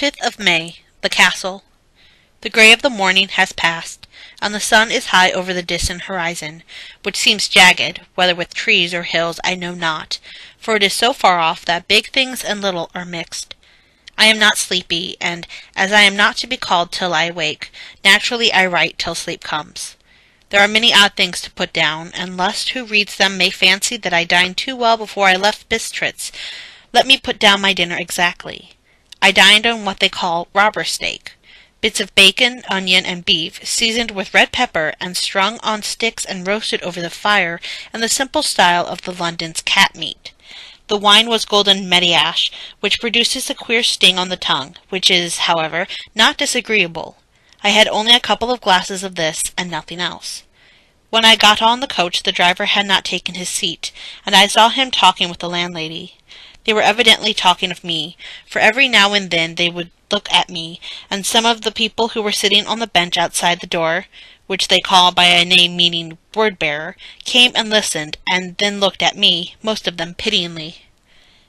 5th of May, the Castle. The grey of the morning has passed, and the sun is high over the distant horizon, which seems jagged, whether with trees or hills I know not, for it is so far off that big things and little are mixed. I am not sleepy, and, as I am not to be called till I awake, naturally I write till sleep comes. There are many odd things to put down, and lest who reads them may fancy that I dined too well before I left Bistritz, let me put down my dinner exactly. I dined on what they call robber steak, bits of bacon, onion, and beef, seasoned with red pepper and strung on sticks and roasted over the fire in the simple style of the London's cat meat. The wine was golden mediash, which produces a queer sting on the tongue, which is, however, not disagreeable. I had only a couple of glasses of this, and nothing else. When I got on the coach, the driver had not taken his seat, and I saw him talking with the landlady. They were evidently talking of me, for every now and then they would look at me, and some of the people who were sitting on the bench outside the door, which they call by a name meaning word-bearer, came and listened, and then looked at me, most of them pityingly.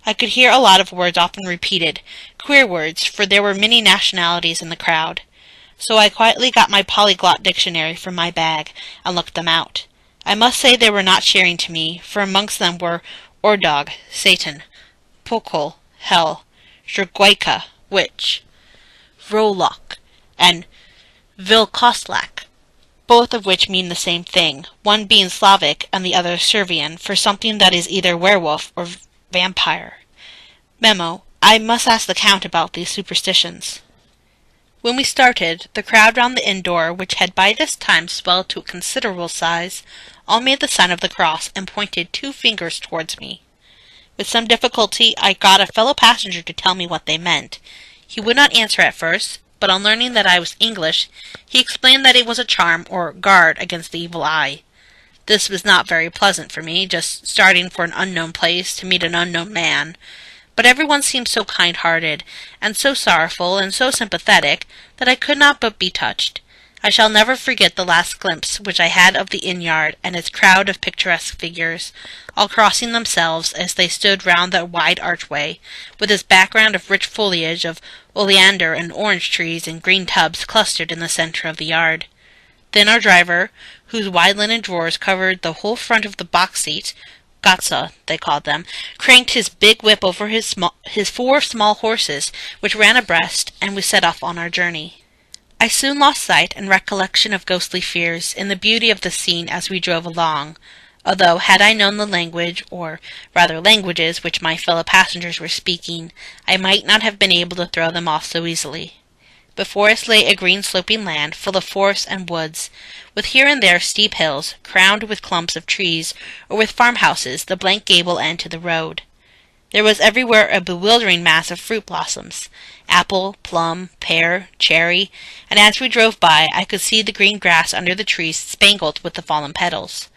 I could hear a lot of words often repeated, queer words, for there were many nationalities in the crowd. So I quietly got my polyglot dictionary from my bag, and looked them out. I must say they were not cheering to me, for amongst them were Ordog, Satan, Pokol, Hell, Zergoika, Witch, Vrolok, and Vilkoslak, both of which mean the same thing, one being Slavic and the other Servian, for something that is either werewolf or vampire. Memo: I must ask the Count about these superstitions. When we started, the crowd round the inn door, which had by this time swelled to a considerable size, all made the sign of the cross and pointed 2 fingers towards me. With some difficulty I got a fellow passenger to tell me what they meant. He would not answer at first, but on learning that I was English, he explained that it was a charm or guard against the evil eye. This was not very pleasant for me, just starting for an unknown place to meet an unknown man. But everyone seemed so kind-hearted, and so sorrowful, and so sympathetic, that I could not but be touched. I shall never forget the last glimpse which I had of the inn-yard and its crowd of picturesque figures, all crossing themselves as they stood round the wide archway, with its background of rich foliage of oleander and orange trees and green tubs clustered in the centre of the yard. Then our driver, whose wide linen drawers covered the whole front of the box-seat, Gotza, they called them, cranked his big whip over his 4 small horses, which ran abreast, and we set off on our journey. I soon lost sight and recollection of ghostly fears in the beauty of the scene as we drove along, although had I known the language, or rather languages, which my fellow passengers were speaking, I might not have been able to throw them off so easily. Before us lay a green sloping land, full of forests and woods, with here and there steep hills, crowned with clumps of trees, or with farmhouses, the blank gable end to the road. There was everywhere a bewildering mass of fruit blossoms, apple, plum, pear, cherry, and as we drove by I could see the green grass under the trees spangled with the fallen petals.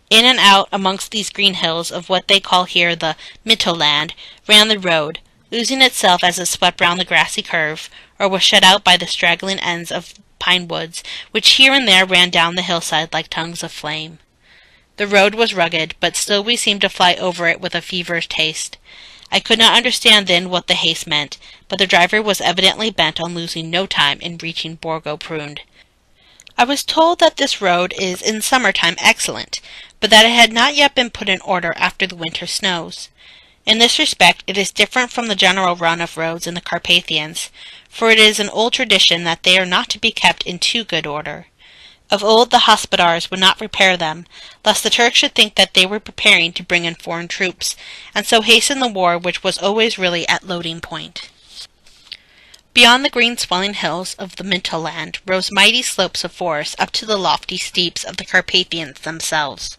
In and out amongst these green hills of what they call here the Mittelland ran the road, losing itself as it swept round the grassy curve, or was shut out by the straggling ends of pine woods, which here and there ran down the hillside like tongues of flame. The road was rugged, but still we seemed to fly over it with a feverish haste. I could not understand then what the haste meant, but the driver was evidently bent on losing no time in reaching Borgo Prund. I was told that this road is in summer-time excellent, but that it had not yet been put in order after the winter snows. In this respect it is different from the general run of roads in the Carpathians, for it is an old tradition that they are not to be kept in too good order. Of old the Hospadars would not repair them, lest the Turks should think that they were preparing to bring in foreign troops, and so hasten the war which was always really at loading point. Beyond the green swelling hills of the Mittelland rose mighty slopes of forest up to the lofty steeps of the Carpathians themselves.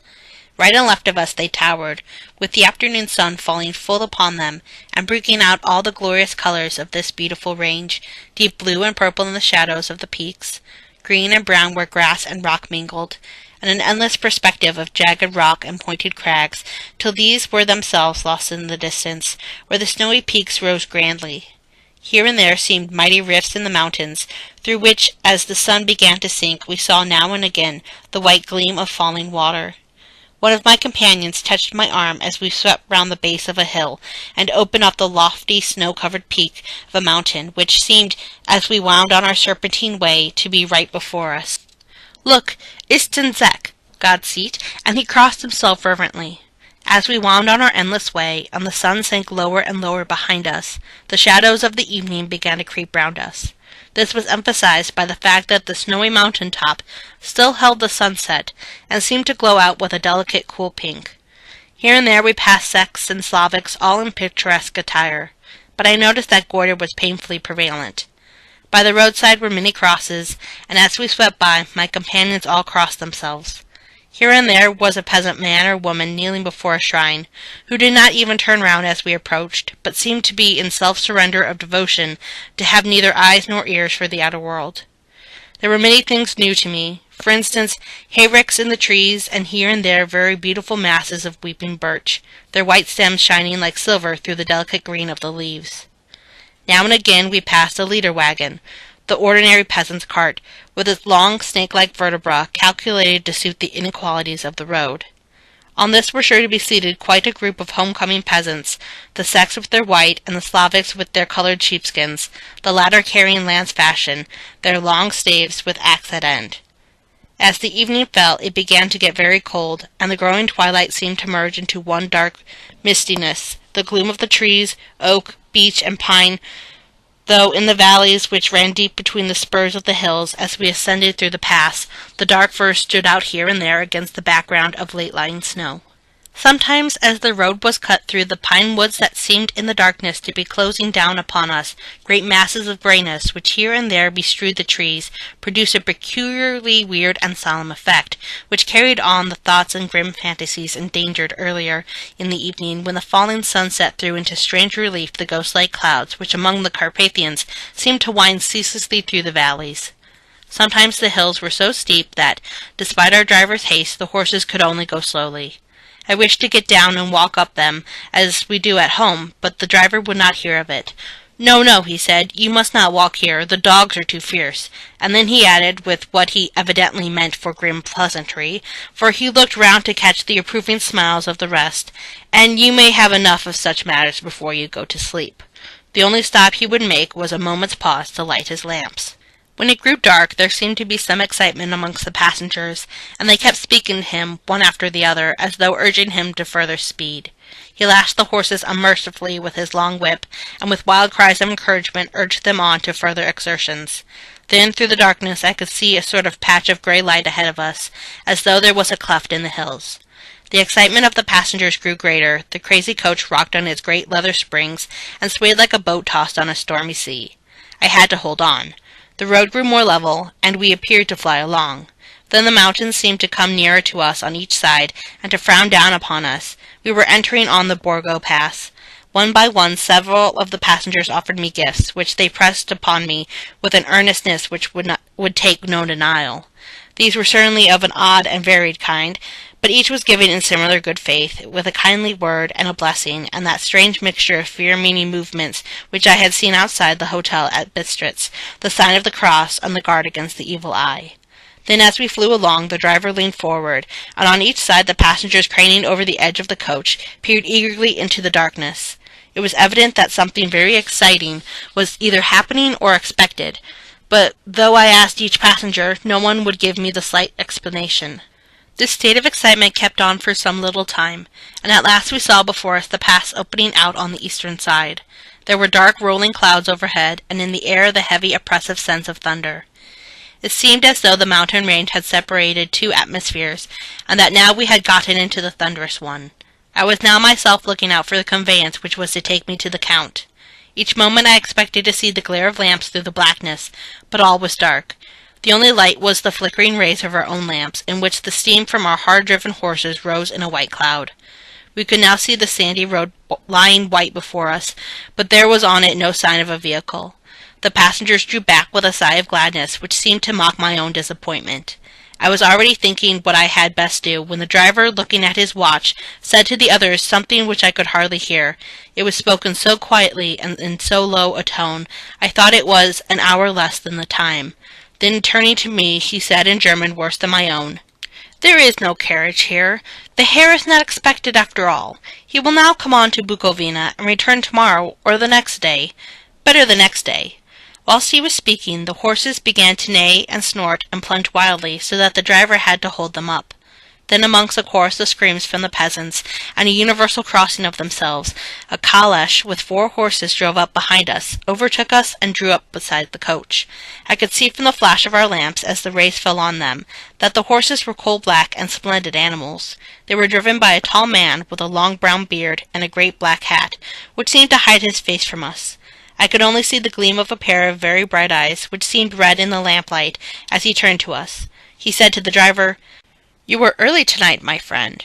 Right and left of us they towered, with the afternoon sun falling full upon them, and bringing out all the glorious colours of this beautiful range, deep blue and purple in the shadows of the peaks, green and brown where grass and rock mingled, and an endless perspective of jagged rock and pointed crags, till these were themselves lost in the distance, where the snowy peaks rose grandly. Here and there seemed mighty rifts in the mountains, through which, as the sun began to sink, we saw now and again the white gleam of falling water. One of my companions touched my arm as we swept round the base of a hill, and opened up the lofty, snow-covered peak of a mountain, which seemed, as we wound on our serpentine way, to be right before us. "Look, ist den Zek, God seat," and he crossed himself fervently. As we wound on our endless way, and the sun sank lower and lower behind us, the shadows of the evening began to creep round us. This was emphasized by the fact that the snowy mountain top still held the sunset, and seemed to glow out with a delicate cool pink. Here and there we passed Czechs and Slavics, all in picturesque attire, but I noticed that Gordon was painfully prevalent. By the roadside were many crosses, and as we swept by, my companions all crossed themselves. Here and there was a peasant man or woman kneeling before a shrine, who did not even turn round as we approached, but seemed to be in self-surrender of devotion, to have neither eyes nor ears for the outer world. There were many things new to me, for instance, hayricks in the trees, and here and there very beautiful masses of weeping birch, their white stems shining like silver through the delicate green of the leaves. Now and again we passed a leader wagon, the ordinary peasant's cart, with its long snake-like vertebra calculated to suit the inequalities of the road. On this were sure to be seated quite a group of homecoming peasants, the Czechs with their white, and the Slavics with their coloured sheepskins, the latter carrying lance fashion, their long staves with axe at end. As the evening fell, it began to get very cold, and the growing twilight seemed to merge into one dark mistiness, the gloom of the trees, oak, beech, and pine, though in the valleys which ran deep between the spurs of the hills as we ascended through the pass, the dark firs stood out here and there against the background of late-lying snow. Sometimes, as the road was cut through the pine woods that seemed in the darkness to be closing down upon us, great masses of greyness, which here and there bestrewed the trees, produced a peculiarly weird and solemn effect, which carried on the thoughts and grim fantasies endangered earlier in the evening, when the falling sunset threw into strange relief the ghost-like clouds which among the Carpathians seemed to wind ceaselessly through the valleys. Sometimes the hills were so steep that, despite our driver's haste, the horses could only go slowly. I wished to get down and walk up them, as we do at home, but the driver would not hear of it. "No, no," he said, "you must not walk here, the dogs are too fierce," and then he added, with what he evidently meant for grim pleasantry, for he looked round to catch the approving smiles of the rest, "and you may have enough of such matters before you go to sleep." The only stop he would make was a moment's pause to light his lamps. When it grew dark, there seemed to be some excitement amongst the passengers, and they kept speaking to him, one after the other, as though urging him to further speed. He lashed the horses unmercifully with his long whip, and with wild cries of encouragement urged them on to further exertions. Then, through the darkness, I could see a sort of patch of grey light ahead of us, as though there was a cleft in the hills. The excitement of the passengers grew greater, the crazy coach rocked on its great leather springs, and swayed like a boat tossed on a stormy sea. I had to hold on. The road grew more level, and we appeared to fly along. Then the mountains seemed to come nearer to us on each side, and to frown down upon us. We were entering on the Borgo Pass. One by one several of the passengers offered me gifts, which they pressed upon me with an earnestness which would take no denial. These were certainly of an odd and varied kind, but each was given in similar good faith, with a kindly word and a blessing, and that strange mixture of fear-meaning movements which I had seen outside the hotel at Bistritz, the sign of the cross on the guard against the evil eye. Then as we flew along, the driver leaned forward, and on each side the passengers craning over the edge of the coach peered eagerly into the darkness. It was evident that something very exciting was either happening or expected, but though I asked each passenger, no one would give me the slight explanation. This state of excitement kept on for some little time, and at last we saw before us the pass opening out on the eastern side. There were dark rolling clouds overhead, and in the air the heavy oppressive sense of thunder. It seemed as though the mountain range had separated two atmospheres, and that now we had gotten into the thunderous one. I was now myself looking out for the conveyance which was to take me to the Count. Each moment I expected to see the glare of lamps through the blackness, but all was dark. The only light was the flickering rays of our own lamps, in which the steam from our hard-driven horses rose in a white cloud. We could now see the sandy road lying white before us, but there was on it no sign of a vehicle. The passengers drew back with a sigh of gladness, which seemed to mock my own disappointment. I was already thinking what I had best do, when the driver, looking at his watch, said to the others something which I could hardly hear. It was spoken so quietly and in so low a tone, I thought it was an hour less than the time. Then, turning to me, he said in German worse than my own, "There is no carriage here. The hare is not expected after all. He will now come on to Bukovina and return tomorrow or the next day. Better the next day." Whilst he was speaking, the horses began to neigh and snort and plunge wildly, so that the driver had to hold them up. Then amongst a chorus of screams from the peasants, and a universal crossing of themselves, a caleche with 4 horses drove up behind us, overtook us, and drew up beside the coach. I could see from the flash of our lamps, as the rays fell on them, that the horses were coal-black and splendid animals. They were driven by a tall man with a long brown beard and a great black hat, which seemed to hide his face from us. I could only see the gleam of a pair of very bright eyes, which seemed red in the lamplight, as he turned to us. He said to the driver, "You were early tonight, my friend."